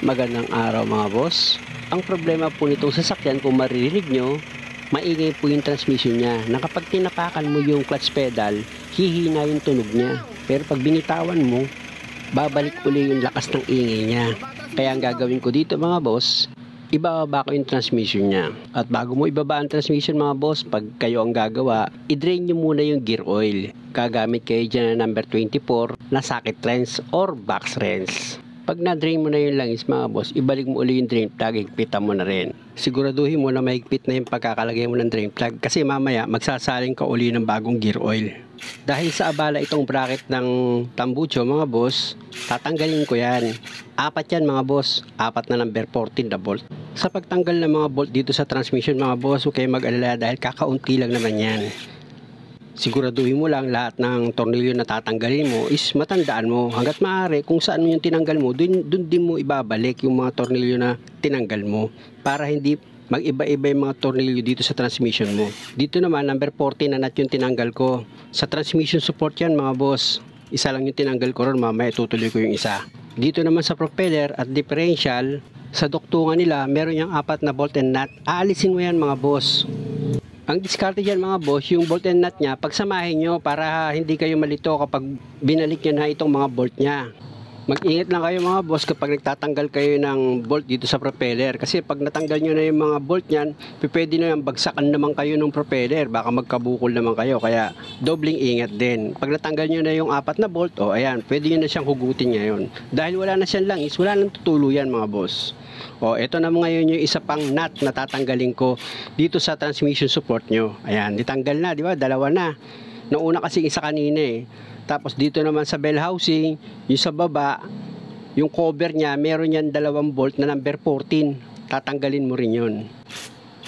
Magandang araw mga boss. Ang problema po nitong sasakyan, kung maririnig nyo, maingay po yung transmission niya, na kapag tinapakan mo yung clutch pedal, hihina yung tunog niya. Pero pag binitawan mo, babalik uli yung lakas ng ingay niya. Kaya ang gagawin ko dito mga boss, ibababa ko yung transmission niya. At bago mo ibaba ang transmission mga boss, pag kayo ang gagawa, i-drain nyo muna yung gear oil. Gagamit kayo dyan na number 24 na socket wrench or box wrench. Pag na-drain mo na yung langis mga boss, ibalik mo uli yung drain plug, higpitan mo na rin. Siguraduhin mo na mahigpit na yung pagkakalagay mo ng drain plug kasi mamaya magsasaling ka uli ng bagong gear oil. Dahil sa abala itong bracket ng tambucho mga boss, tatanggalin ko yan. 4 yan mga boss, 4 na number 14 na bolt. Sa pagtanggal ng mga bolt dito sa transmission mga boss, huwag kayo mag-alala dahil kakaunti lang naman yan. Siguraduhin mo lang lahat ng tornilyo na tatanggalin mo is matandaan mo. Hanggat maaari kung saan mo yung tinanggal mo, dun din mo ibabalik yung mga tornilyo na tinanggal mo para hindi mag-iba-iba yung mga tornilyo dito sa transmission mo. Dito naman number 14 na nut yung tinanggal ko. Sa transmission support yan mga boss. Isa lang yung tinanggal ko ron, mamaya tutuloy ko yung isa. Dito naman sa propeller at differential, sa duktungan nila meron yung 4 na bolt and nut. Aalisin mo yan mga boss. Ang diskarte dyan mga boss, yung bolt and nut nya, pagsamahin nyo para hindi kayo malito kapag binalik nyo na itong mga bolt nya. Mag-ingat lang kayo mga boss kapag nagtatanggal kayo ng bolt dito sa propeller. Kasi pag natanggal nyo na yung mga bolt nyan, pwede na yung bagsakan naman kayo ng propeller. Baka magkabukol naman kayo. Kaya dobling ingat din. Pag natanggal nyo na yung 4 na bolt, ayan, pwede nyo na siyang hugutin ngayon. Dahil wala na siyang langis, wala nang tutuluyan mga boss. Ito na ngayon yung isa pang nut na tatanggalin ko dito sa transmission support nyo. Ayan, ditanggal na, di ba? Dalawa na. Nauna kasi isa kanina eh. Tapos dito naman sa bell housing, yung sa baba, yung cover niya, meron yan 2 bolt na number 14. Tatanggalin mo rin yun.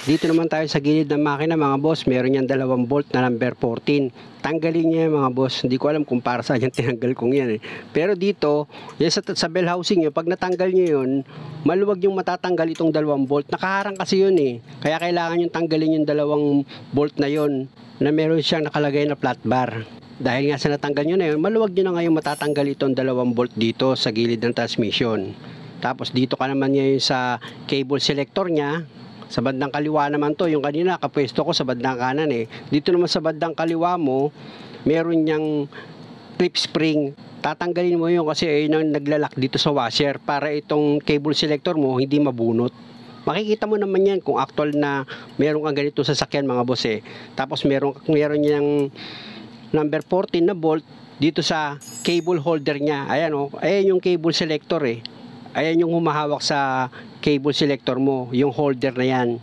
Dito naman tayo sa gilid ng makina mga boss, meron yan 2 bolt na number 14. Tanggalin niya mga boss. Hindi ko alam kung para saan yung tinanggal kong yan eh. Pero dito, yan sa bell housing nyo, pag natanggal nyo yun, maluwag yung matatanggal itong 2 bolt. Nakaharang kasi yun eh. Kaya kailangan yung tanggalin yung 2 bolt na yun na meron siyang nakalagay na flat bar. Dahil nga sa natanggal nyo na yun, maluwag nyo na ngayon matatanggal itong 2 bolt dito sa gilid ng transmission. Tapos dito ka naman ngayon sa cable selector nya. Sa bandang kaliwa naman to, yung kanina kapwesto ko sa bandang kanan eh. Dito naman sa bandang kaliwa mo, meron niyang clip spring. Tatanggalin mo yun kasi ayun ang naglalak dito sa washer para itong cable selector mo hindi mabunot. Makikita mo naman yan kung actual na meron kang ganito sa sakyan mga boss eh. Tapos meron niyang number 14 na bolt dito sa cable holder niya. Ayan ayan yung cable selector eh. Ayan yung humahawak sa cable selector mo, yung holder na yan.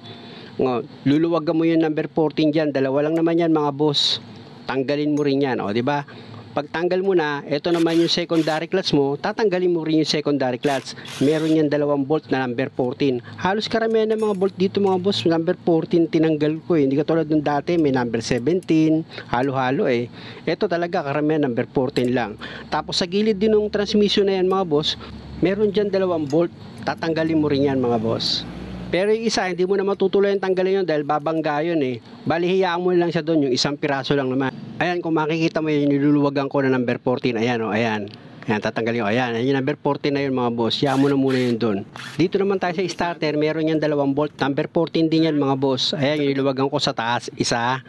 Luluwagan mo yung number 14 dyan, 2 lang naman yan mga boss. Tanggalin mo rin yan, di ba? Pag tanggal mo na, ito naman yung secondary clutch mo, tatanggalin mo rin yung secondary clutch. Meron yan 2 bolt na number 14. Halos karamihan ng mga bolt dito mga boss, number 14 tinanggal ko eh. Hindi katulad nung dati, may number 17, halo-halo eh. Ito talaga karamihan number 14 lang. Tapos sa gilid din ng transmission na yan mga boss, meron dyan 2 bolt, tatanggalin mo rin yan mga boss. Pero yung isa, hindi mo na matutuloy yung tanggalin yun dahil babangga yun eh. Bali, hiyaan mo lang siya doon, yung isang piraso lang naman. Ayan, kung makikita mo yun, niluluwagan ko na number 14. Ayan ayan. Ayan, tatanggalin ko. Ayan, yung number 14 na yun mga boss. Hiyaan mo na muna yun doon. Dito naman tayo sa starter, meron yan 2 bolt. Number 14 din yan mga boss. Ayan, yung niluluwagan ko sa taas, isa.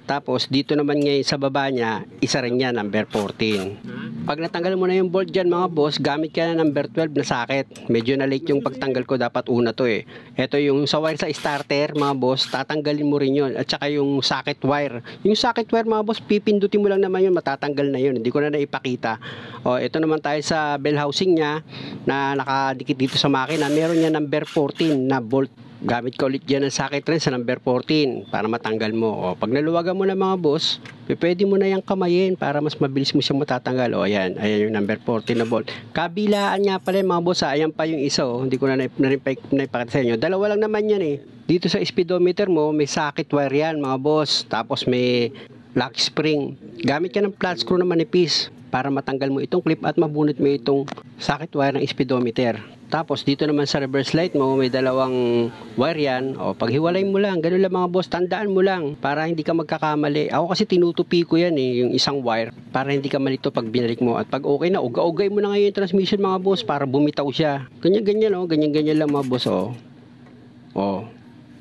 Tapos dito naman ngayon sa baba niya, isa rin yan, number 14. Pag natanggal mo na yung bolt dyan mga boss, gamit ka na number 12 na socket. Medyo na late yung pagtanggal ko, dapat una to eh. Ito yung sa wire sa starter mga boss, tatanggalin mo rin yun. At saka yung socket wire. Yung socket wire mga boss, pipindutin mo lang naman yun, matatanggal na yun. Hindi ko na naipakita. Ito naman tayo sa bell housing niya na nakadikit dito sa makina. Meron niya number 14 na bolt. Gamit ko ulit dyan ang socket wrench sa number 14 para matanggal mo. Pag naluwagan mo na mga boss, pwede mo na yung kamayin para mas mabilis mo siyang matatanggal. Ayan yung number 14 na bolt. Kabilaan nga pala mga boss, ayan pa yung isa. Hindi ko na naipakita sa inyo. 2 lang naman yan eh. Dito sa speedometer mo, may socket wire yan mga boss. Tapos may lock spring. Gamit ka ng flat screw na manipis para matanggal mo itong clip at mabunot mo itong socket wire ng speedometer. Tapos dito naman sa reverse light mo, may dalawang wire yan. O, paghiwalay mo lang, ganun lang mga boss, tandaan mo lang para hindi ka magkakamali. Ako kasi tinutupi ko yan yung isang wire para hindi ka malito pag binalik mo. At pag okay na, uga-ugay mo na ngayon yung transmission mga boss para bumitaw siya. Ganyan-ganyan ganyan-ganyan lang mga boss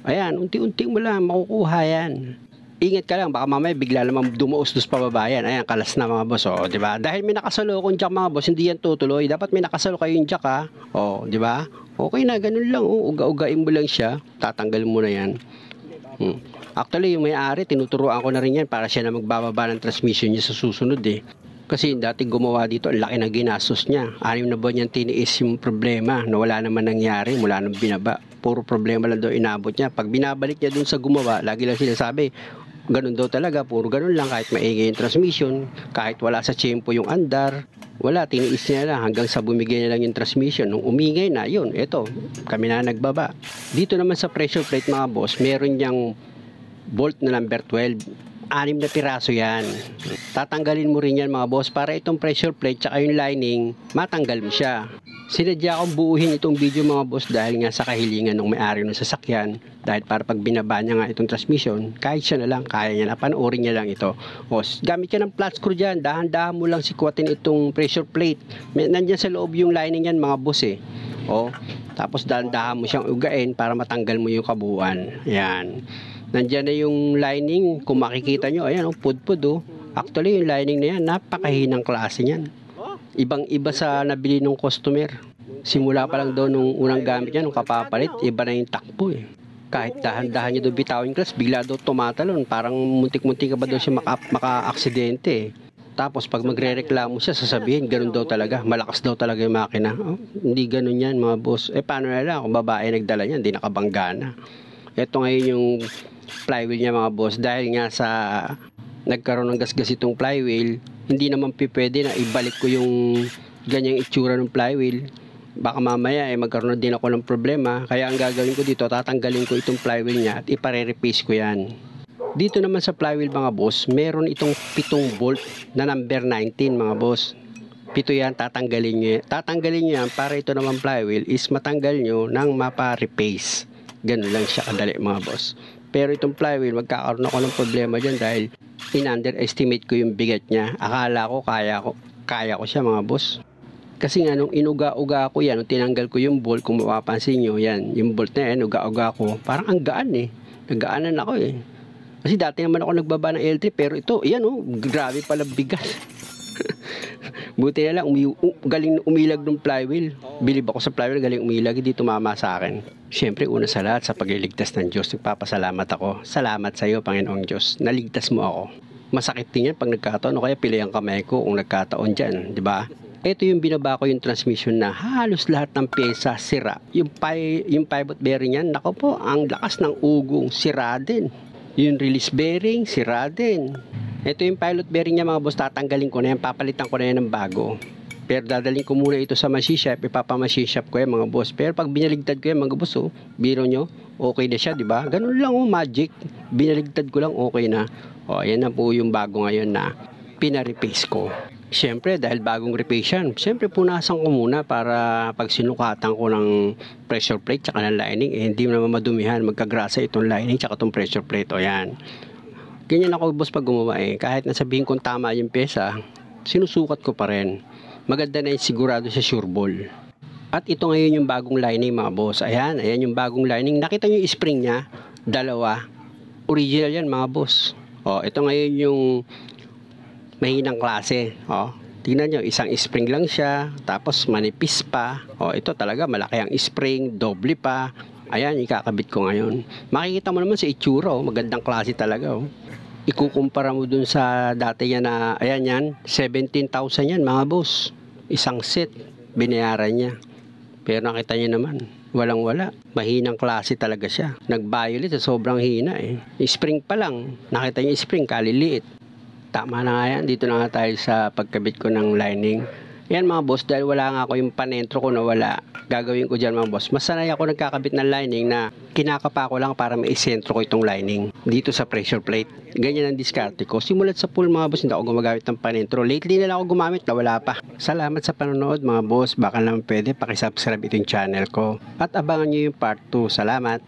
Ayan, unti-unti mo lang makukuha yan. Ingat ka lang, baka mamaya bigla naman dumuos-dus pababa yan. Ayan, kalas na mga boss, diba? Dahil may nakasalo akong jack mga boss, hindi yan tutuloy. Dapat may nakasalo kayo yung jack, diba? Okay na, ganun lang, uga-ugain mo lang siya, tatanggal mo na yan. Actually, yung may-ari, tinuturuan ko na rin yan para siya na magbababa ng transmission niya sa susunod Kasi dati gumawa dito, ang laki na ginastos niya. 6 na buwan niyang tiniis yung problema na wala naman nangyari mula nang binaba. Puro problema lang daw inabot niya. Pag binabalik niya dun sa gumawa, lagi lang sinasabi, ganun daw talaga, puro ganun lang, kahit maingay yung transmission, kahit wala sa tiyempo yung andar, wala, tiniis niya lang hanggang sa bumigay na lang yung transmission. Nung umingay na, yun, eto, kami na nagbaba. Dito naman sa pressure plate mga boss, meron niyang bolt na number 12. 6 na piraso yan. Tatanggalin mo rin yan mga boss para itong pressure plate tsaka yung lining, matanggal mo siya. Sinadya akong buuhin itong video mga boss dahil nga sa kahilingan ng may-ari ng sasakyan, dahil para pag binaba niya nga itong transmission, kahit siya na lang, kaya niya na, panoorin niya lang ito. Gamit ka ng flat screw dyan, dahan-dahan mo lang sikwatin itong pressure plate. Nandyan sa loob yung lining yan mga boss tapos dahan-dahan mo siyang ugain para matanggal mo yung kabuuan. Ayan. Nandyan na yung lining, kung makikita nyo, ayan pudpud Actually yung lining na yan, napakahinang klase niyan. Ibang-iba sa nabili ng customer. Simula pa lang daw nung unang gamit niya, nung kapapalit, iba na yung takbo Kahit dahan-dahan niya doon bitawin clutch, bigla daw tumatalon. Parang muntik-muntik ka ba daw siya maka-aksidente Tapos pag magre-reklamo siya, sasabihin, ganun daw talaga. Malakas daw talaga yung makina. Hindi ganun yan mga boss. Paano na lang kung babae nagdala niyan, hindi nakabangga na. Ito ngayon yung flywheel niya mga boss. Dahil nga sa nagkaroon ng gasgas itong flywheel, hindi naman pwede na ibalik ko yung ganyang itsura ng flywheel. Baka mamaya magkaroon din ako ng problema. Kaya ang gagawin ko dito, tatanggalin ko itong flywheel niya at ipare-replace ko yan. Dito naman sa flywheel mga boss, meron itong 7 bolt na number 19 mga boss. 7 yan, tatanggalin nyo yan. Tatanggalin nyo yan para ito naman flywheel is matanggal nyo ng mapa-replace. Ganun lang siya kadali mga boss. Pero itong flywheel, magkakaroon ako ng problema dyan dahil in-underestimate ko yung bigat niya. Akala ko kaya ko siya mga boss. Kasi nga nung inuga-uga ko yan, nung tinanggal ko yung bolt, kung mapapansin nyo, yan, yung bolt na yan, uga-uga ko, parang ang gaan Nagaanan ako Kasi dati naman ako nagbaba ng L3, pero ito, yan grabe pala bigat. Buti na lang, galing umilag ng flywheel. Bilib ako sa flywheel, galing umilag, hindi tumama sa akin. Siyempre, una sa lahat, sa pagliligtas ng Diyos, nagpapasalamat ako. Salamat sa iyo, Panginoong Diyos. Naligtas mo ako. Masakit din yan pag nagkataon, o kaya pili ang kamay ko kung nagkataon dyan, di ba? Ito yung binaba ko yung transmission na halos lahat ng pyesa sira. Yung pivot bearing yan, nako po, ang lakas ng ugong, sira din. Yung release bearing, sira din. Ito yung pilot bearing niya mga boss, tatanggalin ko na yan, papalitan ko na yan ng bago. Pero dadalhin ko muna ito sa machine shop, ipapamachine shop ko yan mga boss. Pero pag binaligtad ko yan mga boss, biro nyo, okay na siya, di ba? Ganun lang magic. Binaligtad ko lang, okay na. Yan na po yung bago ngayon na pina-repace ko. Siyempre, dahil bagong repace yan, siyempre punasan ko muna para pag sinukatan ko ng pressure plate tsaka ng lining, hindi naman madumihan, magkagrasa itong lining tsaka itong pressure plate. Yan. Ganyan ako boss pag gumawa Kahit nasabihin kong tama yung pyesa, sinusukat ko pa rin. Maganda na yung sigurado sa sure ball. At ito ngayon yung bagong lining mga boss. Ayan yung bagong lining. Nakita nyo yung spring niya? 2. Original yan mga boss. Ito ngayon yung mahinang klase. Tingnan nyo, isang spring lang siya. Tapos manipis pa. Ito talaga malaki ang spring, doble pa. Ayan, ikakabit ko ngayon. Makikita mo naman sa itsura, magandang klase talaga. Ikukumpara mo dun sa dati niya na, ayan yan, 17,000 yan mga boss. Isang set, binayaran niya. Pero nakita niyo naman, walang-wala. Mahinang klase talaga siya. Nag-violet, sobrang hina Spring pa lang, nakita niyo spring, kaliliit. Tama na nga yan, dito na nga tayo sa pagkabit ko ng lining. Yan mga boss, dahil wala nga ako yung panentro ko na wala. gagawin ko dyan mga boss, mas sanay ako nagkakabit ng lining na kinakapa ko lang para maisentro ko itong lining dito sa pressure plate. Ganyan ang diskarte ko. Simulat sa pool mga boss, hindi ako gumagamit ng panentro. Lately na lang ako gumamit na wala pa. Salamat sa panonood mga boss. Baka naman pwede pakisubscribe itong channel ko. At abangan nyo yung part 2. Salamat!